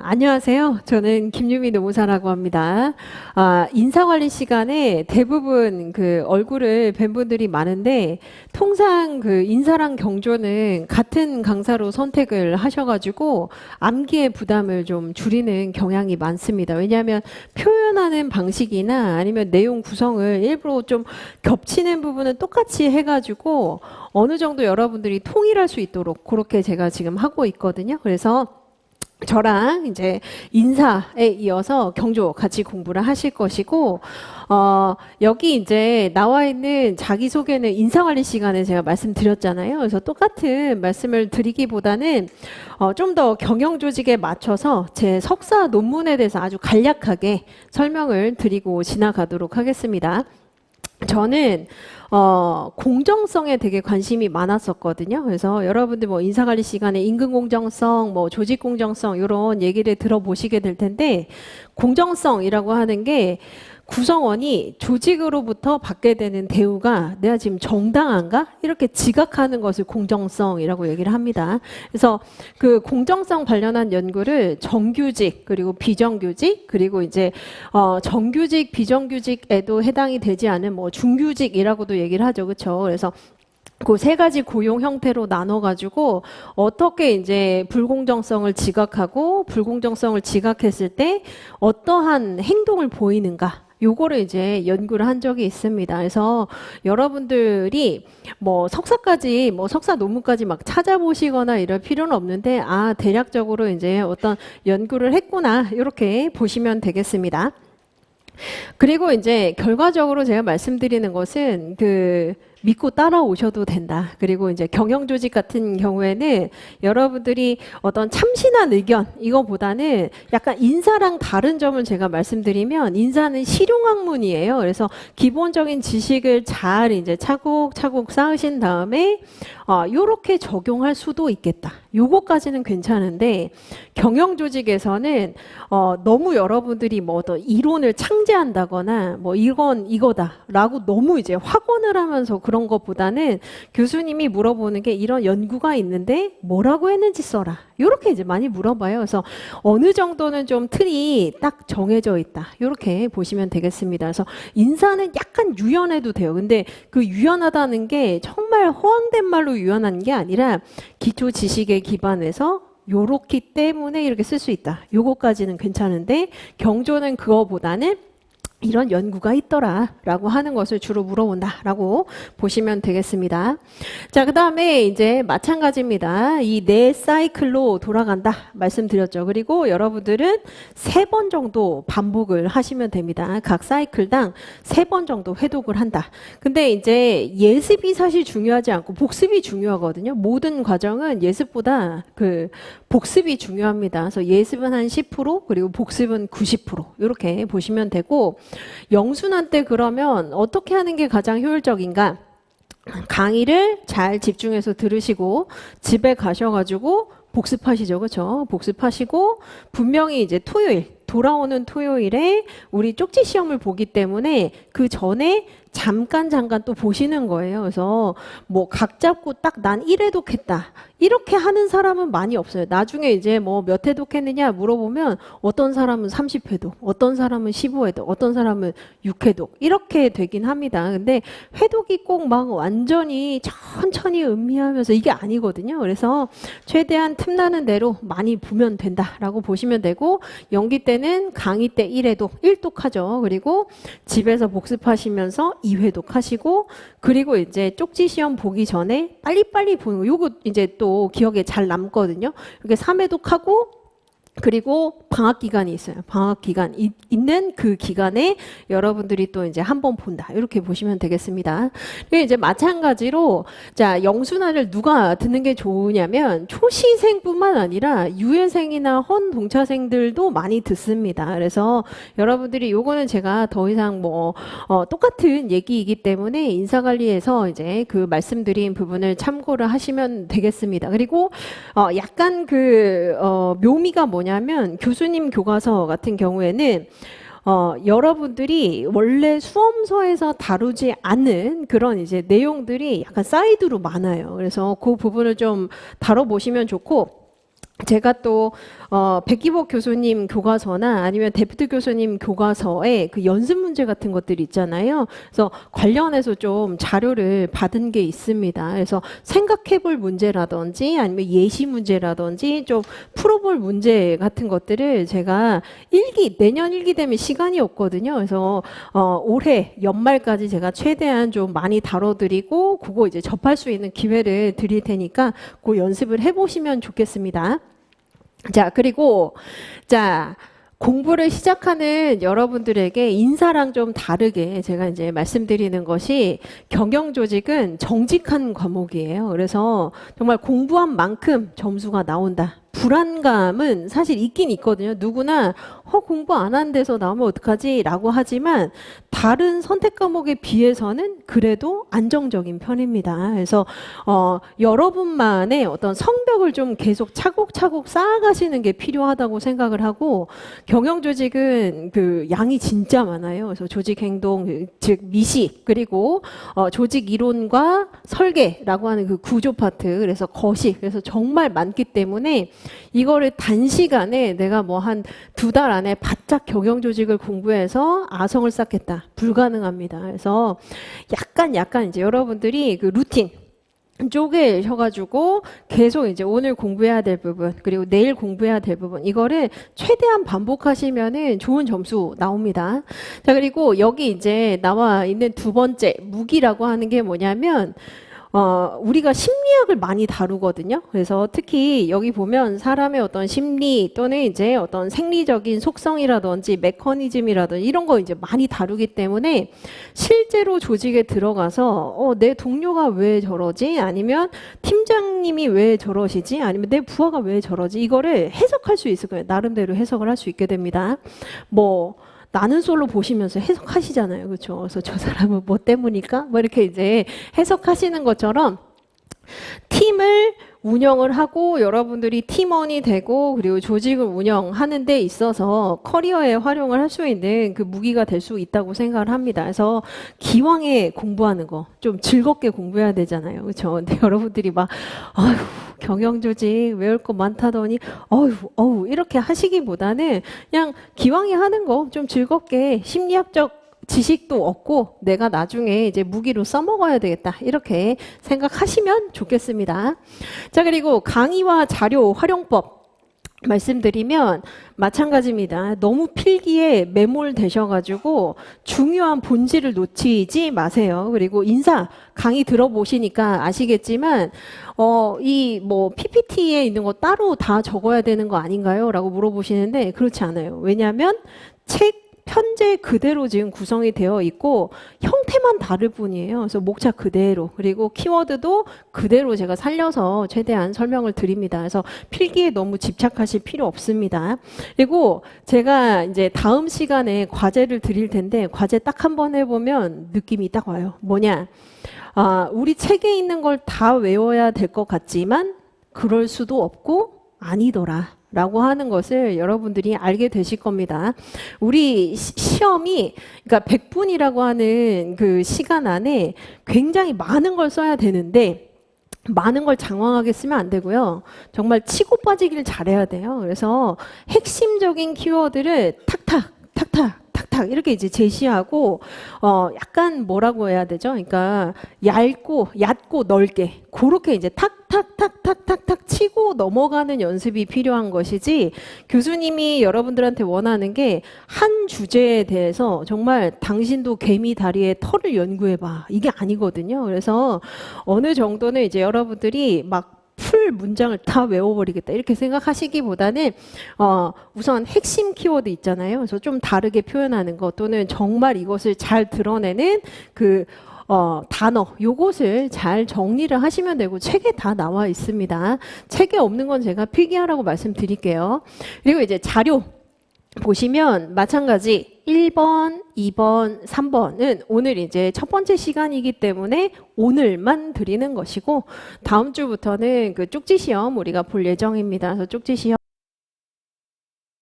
안녕하세요. 저는 김유미 노무사라고 합니다. 인사관리 시간에 대부분 그 얼굴을 뵌 분들이 많은데 통상 그 인사랑 경조는 같은 강사로 선택을 하셔가지고 암기의 부담을 좀 줄이는 경향이 많습니다. 왜냐하면 표현하는 방식이나 아니면 내용 구성을 일부러 좀 겹치는 부분은 똑같이 해가지고 어느 정도 여러분들이 통일할 수 있도록 그렇게 제가 지금 하고 있거든요. 그래서 저랑 이제 인사에 이어서 경조 같이 공부를 하실 것이고, 여기 이제 나와 있는 자기소개는 인사관리 시간에 제가 말씀드렸잖아요. 그래서 똑같은 말씀을 드리기보다는 좀 더 경영조직에 맞춰서 제 석사 논문에 대해서 아주 간략하게 설명을 드리고 지나가도록 하겠습니다. 저는 공정성에 되게 관심이 많았었거든요. 그래서 여러분들 뭐 인사관리 시간에 임금 공정성, 뭐 조직 공정성 이런 얘기를 들어보시게 될 텐데 공정성이라고 하는 게 구성원이 조직으로부터 받게 되는 대우가 내가 지금 정당한가? 이렇게 지각하는 것을 공정성이라고 얘기를 합니다. 그래서 그 공정성 관련한 연구를 정규직 그리고 비정규직 그리고 이제 정규직 비정규직에도 해당이 되지 않은 뭐 중규직이라고도 얘기를 하죠. 그렇죠? 그래서 그 세 가지 고용 형태로 나눠가지고 어떻게 이제 불공정성을 지각하고 불공정성을 지각했을 때 어떠한 행동을 보이는가 요거를 이제 연구를 한 적이 있습니다. 그래서 여러분들이 뭐 석사까지 뭐 석사 논문까지 막 찾아보시거나 이럴 필요는 없는데 대략적으로 이제 어떤 연구를 했구나 이렇게 보시면 되겠습니다. 그리고 이제 결과적으로 제가 말씀드리는 것은 믿고 따라오셔도 된다. 그리고 이제 경영조직 같은 경우에는 여러분들이 어떤 참신한 의견, 이거보다는 약간 인사랑 다른 점을 제가 말씀드리면 인사는 실용학문이에요. 그래서 기본적인 지식을 잘 이제 차곡차곡 쌓으신 다음에 요렇게 적용할 수도 있겠다. 요거까지는 괜찮은데 경영조직에서는 너무 여러분들이 뭐 어떤 이론을 창제한다거나 뭐 이건 이거다라고 너무 이제 확언을 하면서 그런 것보다는 교수님이 물어보는 게 이런 연구가 있는데 뭐라고 했는지 써라. 이렇게 이제 많이 물어봐요. 그래서 어느 정도는 좀 틀이 딱 정해져 있다. 이렇게 보시면 되겠습니다. 그래서 인사는 약간 유연해도 돼요. 근데 그 유연하다는 게 정말 허황된 말로 유연한 게 아니라 기초 지식에 기반해서 요렇기 때문에 이렇게 쓸 수 있다. 요거까지는 괜찮은데 경조는 그거보다는 이런 연구가 있더라 라고 하는 것을 주로 물어본다 라고 보시면 되겠습니다. 자, 그 다음에 이제 마찬가지입니다. 이 네 사이클로 돌아간다 말씀드렸죠. 그리고 여러분들은 3번 정도 반복을 하시면 됩니다. 각 사이클당 3번 정도 회독을 한다. 근데 이제 예습이 사실 중요하지 않고 복습이 중요하거든요. 모든 과정은 예습보다 복습이 중요합니다. 그래서 예습은 한 10% 그리고 복습은 90% 이렇게 보시면 되고 영순환 때 그러면 어떻게 하는 게 가장 효율적인가? 강의를 잘 집중해서 들으시고 집에 가셔가지고 복습하시죠. 그렇죠? 복습하시고 분명히 이제 돌아오는 토요일에 우리 쪽지 시험을 보기 때문에 그 전에 잠깐 또 보시는 거예요. 그래서 뭐 각 잡고 딱 난 1회독 했다. 이렇게 하는 사람은 많이 없어요. 나중에 이제 뭐 몇 회독 했느냐 물어보면 어떤 사람은 30회독, 어떤 사람은 15회독, 어떤 사람은 6회독 이렇게 되긴 합니다. 근데 회독이 꼭 막 완전히 천천히 음미하면서 이게 아니거든요. 그래서 최대한 틈나는 대로 많이 보면 된다라고 보시면 되고 연기 때는 강의 때 1회독, 1독 하죠. 그리고 집에서 복습하시면서 2회독 하시고 그리고 이제 쪽지 시험 보기 전에 빨리빨리 보는 거 요거 이제 또 기억에 잘 남거든요. 이렇게 3회독 하고 그리고 방학 기간이 있어요. 방학 기간 있는 그 기간에 여러분들이 또 이제 한 번 본다. 이렇게 보시면 되겠습니다. 그리고 이제 마찬가지로 자, 영순환을 누가 듣는 게 좋으냐면 초시생뿐만 아니라 유예생이나 헌동차생들도 많이 듣습니다. 그래서 여러분들이 요거는 제가 더 이상 뭐 똑같은 얘기이기 때문에 인사관리에서 이제 그 말씀드린 부분을 참고를 하시면 되겠습니다. 그리고 약간 묘미가 뭐냐면 교수님 교과서 같은 경우에는 여러분들이 원래 수험서에서 다루지 않은 그런 이제 내용들이 약간 사이드로 많아요. 그래서 그 부분을 좀 다뤄보시면 좋고 제가 또 백기복 교수님 교과서나 아니면 데프트 교수님 교과서에 그 연습 문제 같은 것들이 있잖아요. 그래서 관련해서 좀 자료를 받은 게 있습니다. 그래서 생각해볼 문제라든지 아니면 예시 문제라든지 좀 풀어볼 문제 같은 것들을 제가 내년 일기 되면 시간이 없거든요. 그래서 올해 연말까지 제가 최대한 좀 많이 다뤄드리고 그거 이제 접할 수 있는 기회를 드릴 테니까 그 연습을 해보시면 좋겠습니다. 자, 그리고, 공부를 시작하는 여러분들에게 인사랑 좀 다르게 제가 이제 말씀드리는 것이 경영조직은 정직한 과목이에요. 그래서 정말 공부한 만큼 점수가 나온다. 불안감은 사실 있긴 있거든요. 누구나 공부 안 한 데서 나오면 어떡하지? 라고 하지만 다른 선택 과목에 비해서는 그래도 안정적인 편입니다. 그래서 여러분만의 어떤 성벽을 좀 계속 차곡차곡 쌓아가시는 게 필요하다고 생각을 하고 경영조직은 그 양이 진짜 많아요. 그래서 조직행동, 즉 미시 그리고 조직 이론과 설계라고 하는 그 구조 파트 그래서 거시 그래서 정말 많기 때문에 이거를 단시간에 내가 뭐 한 2달 안에 바짝 경영조직을 공부해서 아성을 쌓겠다. 불가능합니다. 그래서 약간 이제 여러분들이 그 루틴 쪼개셔가지고 계속 이제 오늘 공부해야 될 부분 그리고 내일 공부해야 될 부분 이거를 최대한 반복하시면은 좋은 점수 나옵니다. 자, 그리고 여기 이제 나와 있는 두 번째 무기라고 하는 게 뭐냐면 우리가 심리학을 많이 다루거든요. 그래서 특히 여기 보면 사람의 어떤 심리 또는 이제 어떤 생리적인 속성이라든지 메커니즘이라든지 이런 거 이제 많이 다루기 때문에 실제로 조직에 들어가서 내 동료가 왜 저러지? 아니면 팀장님이 왜 저러시지? 아니면 내 부하가 왜 저러지? 이거를 해석할 수 있을 거예요. 나름대로 해석을 할 수 있게 됩니다. 나는 솔로 보시면서 해석하시잖아요. 그렇죠? 그래서 저 사람은 뭐 때문일까? 뭐 이렇게 이제 해석하시는 것처럼 팀을 운영을 하고 여러분들이 팀원이 되고 그리고 조직을 운영하는 데 있어서 커리어에 활용을 할 수 있는 그 무기가 될 수 있다고 생각을 합니다. 그래서 기왕에 공부하는 거 좀 즐겁게 공부해야 되잖아요. 그렇죠? 근데 여러분들이 막 아휴 경영조직 외울 거 많다더니 어휴 이렇게 하시기보다는 그냥 기왕에 하는 거 좀 즐겁게 심리학적 지식도 얻고 내가 나중에 이제 무기로 써먹어야 되겠다 이렇게 생각하시면 좋겠습니다. 자, 그리고 강의와 자료 활용법 말씀드리면 마찬가지입니다. 너무 필기에 매몰되셔가지고 중요한 본질을 놓치지 마세요. 그리고 인사 강의 들어보시니까 아시겠지만 이 PPT에 있는 거 따로 다 적어야 되는 거 아닌가요? 라고 물어보시는데 그렇지 않아요. 왜냐하면 편제 그대로 지금 구성이 되어 있고 형태만 다를 뿐이에요. 그래서 목차 그대로 그리고 키워드도 그대로 제가 살려서 최대한 설명을 드립니다. 그래서 필기에 너무 집착하실 필요 없습니다. 그리고 제가 이제 다음 시간에 과제를 드릴 텐데 과제 딱 한 번 해보면 느낌이 딱 와요. 뭐냐? 우리 책에 있는 걸 다 외워야 될 것 같지만 그럴 수도 없고 아니더라. 라고 하는 것을 여러분들이 알게 되실 겁니다. 우리 시험이 그러니까 100분이라고 하는 그 시간 안에 굉장히 많은 걸 써야 되는데 많은 걸 장황하게 쓰면 안 되고요. 정말 치고 빠지기를 잘해야 돼요. 그래서 핵심적인 키워드를 탁탁 이렇게 이제 제시하고 약간 뭐라고 해야 되죠? 그러니까 얇고 넓게 그렇게 이제 탁탁 치고 넘어가는 연습이 필요한 것이지 교수님이 여러분들한테 원하는 게 한 주제에 대해서 정말 당신도 개미 다리에 털을 연구해봐 이게 아니거든요. 그래서 어느 정도는 이제 여러분들이 막 풀 문장을 다 외워버리겠다 이렇게 생각하시기보다는 우선 핵심 키워드 있잖아요. 그래서 좀 다르게 표현하는 것 또는 정말 이것을 잘 드러내는 그 단어 요것을 잘 정리를 하시면 되고 책에 다 나와 있습니다. 책에 없는 건 제가 필기하라고 말씀드릴게요. 그리고 이제 자료 보시면 마찬가지 1번, 2번, 3번은 오늘 이제 첫 번째 시간이기 때문에 오늘만 드리는 것이고 다음 주부터는 그 쪽지 시험 우리가 볼 예정입니다. 그래서 쪽지 시험